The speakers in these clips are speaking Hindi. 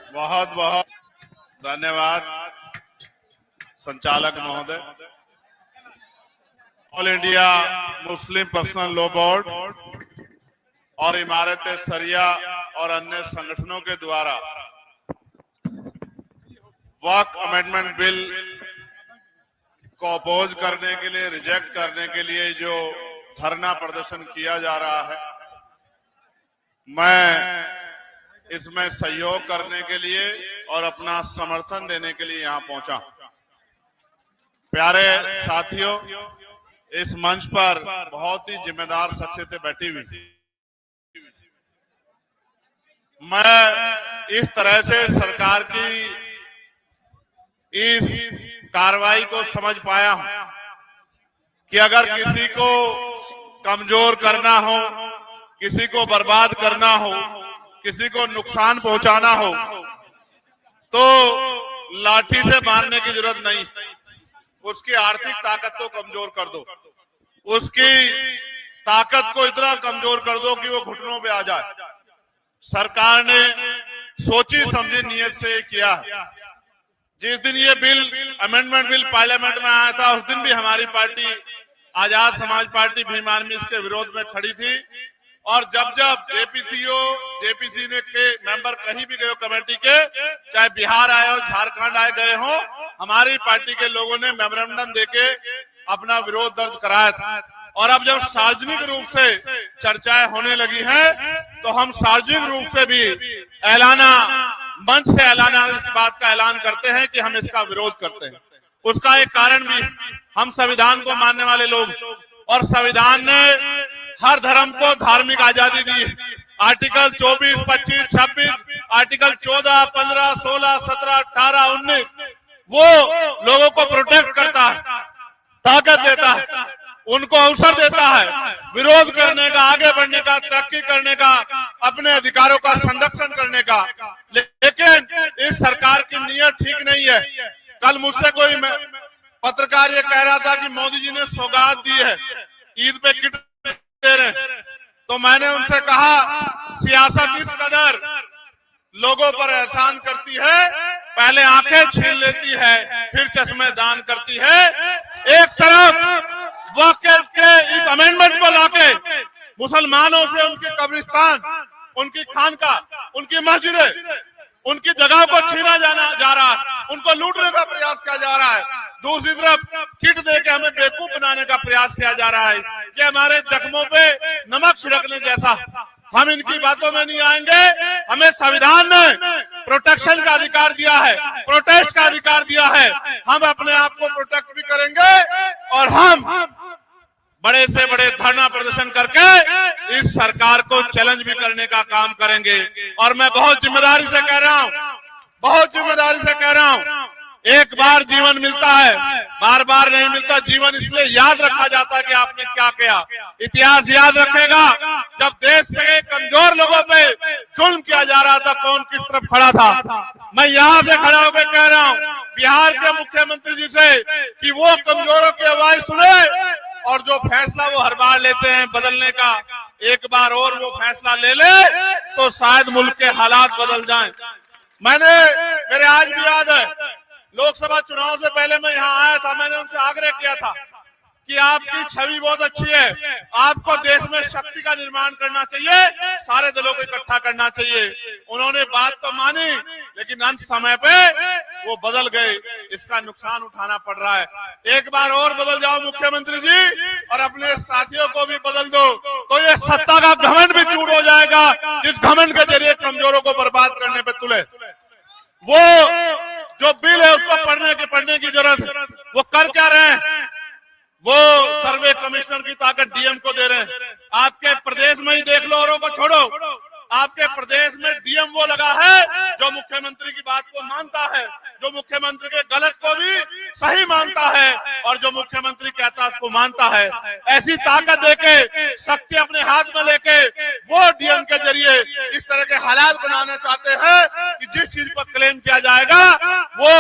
बहुत बहुत धन्यवाद संचालक महोदय। All India Muslim personal law board और इमारत सरिया और अन्य संगठनों के द्वारा वक्फ अमेंडमेंट बिल को अपोज करने के लिए, रिजेक्ट करने के लिए जो धरना प्रदर्शन किया जा रहा है, मैं इसमें सहयोग करने के लिए और अपना समर्थन देने के लिए यहां पहुंचा। प्यारे साथियों, इस मंच पर बहुत ही जिम्मेदार शख्सियतें बैठी हुई। मैं इस तरह से सरकार की इस कार्रवाई को समझ पाया हूं कि अगर किसी को कमजोर करना हो, किसी को बर्बाद करना हो, किसी को नुकसान पहुंचाना हो, तो लाठी से मारने की जरूरत नहीं। उसकी आर्थिक ताकत को कमजोर कर दो, उसकी ताकत को इतना कमजोर कर दो कि वो घुटनों पे आ जाए। सरकार ने सोची समझी नीयत से किया है। जिस दिन ये बिल, अमेंडमेंट बिल पार्लियामेंट में आया था, उस दिन भी हमारी party Azad Samaj party Bhim army इसके विरोध में खड़ी थी। और जब जब जेपीसी ने के मेंबर कहीं भी गए हो कमेटी के, चाहे बिहार आए हो, झारखंड आए गए हो, हमारी पार्टी के लोगों ने मेमोरेंडम देके अपना विरोध दर्ज कराया था। और अब जब सार्वजनिक रूप से चर्चाएं होने लगी हैं, तो हम सार्वजनिक रूप से भी मंच से ऐलाना इस बात का ऐलान करते हैं कि हम इसका विरोध करते हैं। उसका एक कारण भी, हम संविधान को मानने वाले लोग, और संविधान ने हर धर्म को धार्मिक आजादी दी। आर्टिकल 24, 25, 26, आर्टिकल 14, 15, 16, 17, 18, 19 वो लोगों को प्रोटेक्ट करता है, ताकत देता है, उनको अवसर देता है विरोध करने का, आगे बढ़ने का, तरक्की करने का, अपने अधिकारों का संरक्षण करने का। लेकिन इस सरकार की नीयत ठीक नहीं है। कल मुझसे कोई पत्रकार ये कह रहा था कि मोदी जी ने सौगात दी है, ईद पे किट दे रहे, तो मैंने उनसे कहा, सियासत इस कदर लोगों पर एहसान करती है, पहले आंखें छीन लेती है, फिर चश्मे दान करती है। एक तरफ वक्फ के इस अमेंडमेंट को लाके मुसलमानों से उनके कब्रिस्तान, उनकी खानका, उनकी मस्जिदें, उनकी जगह को छीना जा रहा है, उनको लूटने का प्रयास किया जा रहा है। दूसरी तरफ किट देके हमें बेवकूफ बनाने का प्रयास किया जा रहा है कि हमारे जख्मों पे नमक छिड़कने जैसा। हम इनकी बातों में नहीं आएंगे। हमें संविधान ने प्रोटेक्शन का अधिकार दिया है, प्रोटेस्ट का अधिकार दिया है। हम अपने आप को प्रोटेक्ट भी करेंगे और हम बड़े से बड़े धरना प्रदर्शन करके इस सरकार को चैलेंज भी करने का काम करेंगे। और मैं बहुत जिम्मेदारी से कह रहा हूं, बहुत जिम्मेदारी से कह रहा हूं, एक बार जीवन मिलता है, बार बार नहीं मिलता। जीवन इसलिए याद रखा जाता है कि आपने क्या किया। इतिहास याद रखेगा जब देश में कमजोर लोगों पे जुल्म किया जा रहा था, कौन किस तरफ खड़ा था। मैं यहाँ से खड़ा होकर कह रहा हूँ बिहार के मुख्यमंत्री जी से कि वो कमजोरों की आवाज सुने और जो फैसला वो हर बार लेते हैं बदलने का, एक बार और वो फैसला ले ले तो शायद मुल्क के हालात बदल जाएं। मेरे आज भी याद है, लोकसभा चुनाव से पहले मैं यहाँ आया था, मैंने उनसे आग्रह किया था कि आपकी छवि बहुत अच्छी है, आपको देश में शक्ति का निर्माण करना चाहिए, सारे दलों को इकट्ठा करना चाहिए। उन्होंने बात तो मानी, लेकिन अंत समय पे वो बदल गए। इसका नुकसान उठाना पड़ रहा है। एक बार और बदल जाओ मुख्यमंत्री जी, और अपने साथियों को भी बदल दो, तो ये सत्ता का घमंड भी चूर हो जाएगा, जिस घमंड के जरिए कमजोरों को बर्बाद करने पे तुले। वो जो बिल है उसको पढ़ने की जरूरत है। वो कर क्या रहे हैं? वो सर्वे कमिश्नर की ताकत डीएम को दे रहे हैं। आपके प्रदेश में ही देख लो, औरों को छोड़ो। आपके प्रदेश में डीएम वो लगा है जो मुख्यमंत्री की बात को मानता है, जो मुख्यमंत्री के गलत को भी सही मानता है, और जो मुख्यमंत्री कहता है उसको मानता है। ऐसी ताकत देके, शक्ति अपने हाथ में लेके वो डीएम के जरिए इस तरह के हालात बनाना चाहते हैं कि जिस चीज पर क्लेम किया जाएगा वो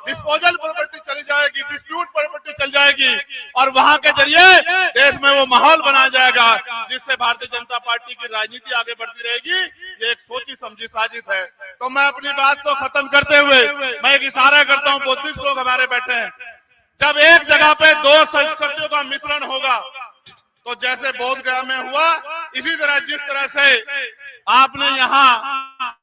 डिस्पोजल प्रॉपर्टी चली जाएगी, डिस्प्यूट प्रॉपर्टी चल जाएगी, और वहां के जरिए देश में वो माहौल बनाया जाएगा जिससे भारतीय जनता पार्टी की राजनीति आगे बढ़ती रहेगी। ये एक सोची समझी साजिश है। तो मैं अपनी बात को खत्म करते हुए मैं एक इशारा करता हूं, बुद्धिस्ट लोग हमारे बैठे हैं, जब एक जगह पे दो संस्कृतियों का मिश्रण होगा तो जैसे बोध गया में हुआ, इसी तरह जिस तरह से आपने यहाँ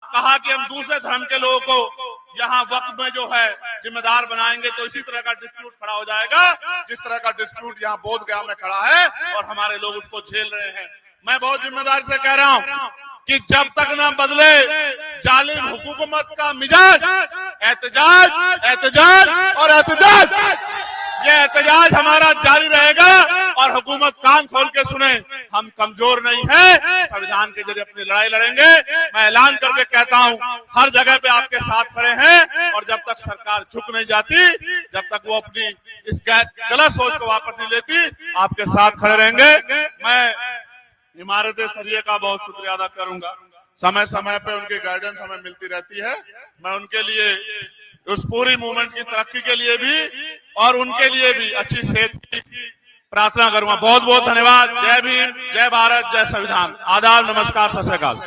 कहा कि हम दूसरे धर्म के लोगों को यहाँ वक्त में जो है जिम्मेदार बनाएंगे, तो इसी तरह का डिस्प्यूट खड़ा हो जाएगा जिस तरह का डिस्प्यूट यहाँ बोध गया में खड़ा है और हमारे लोग उसको झेल रहे हैं। मैं बहुत जिम्मेदारी से कह रहा हूँ कि जब तक ना बदले जालिम हुकूमत का मिजाज, एहतजाज एहतजाज और एहतजाज, ये एहतजाज हमारा जारी रहेगा और हुकूमत कान खोल के सुने, हम कमजोर नहीं हैं, संविधान के जरिए अपनी लड़ाई लड़ेंगे। मैं ऐलान करके कहता हूं, हर जगह पे आपके साथ खड़े हैं और जब तक सरकार झुक नहीं जाती, जब तक वो अपनी इस गलत सोच को वापस नहीं लेती, आपके साथ खड़े रहेंगे। मैं इमारत सरिया का बहुत शुक्रिया अदा करूंगा, समय समय पे उनकी गाइडेंस हमें मिलती रहती है। मैं उनके लिए, उस पूरी मूवमेंट की तरक्की के लिए भी और उनके लिए भी अच्छी सेहत की प्रार्थना करूंगा। बहुत बहुत धन्यवाद। जय भीम, जय भारत, जय संविधान। आदाब, नमस्कार, सत श्री अकाल।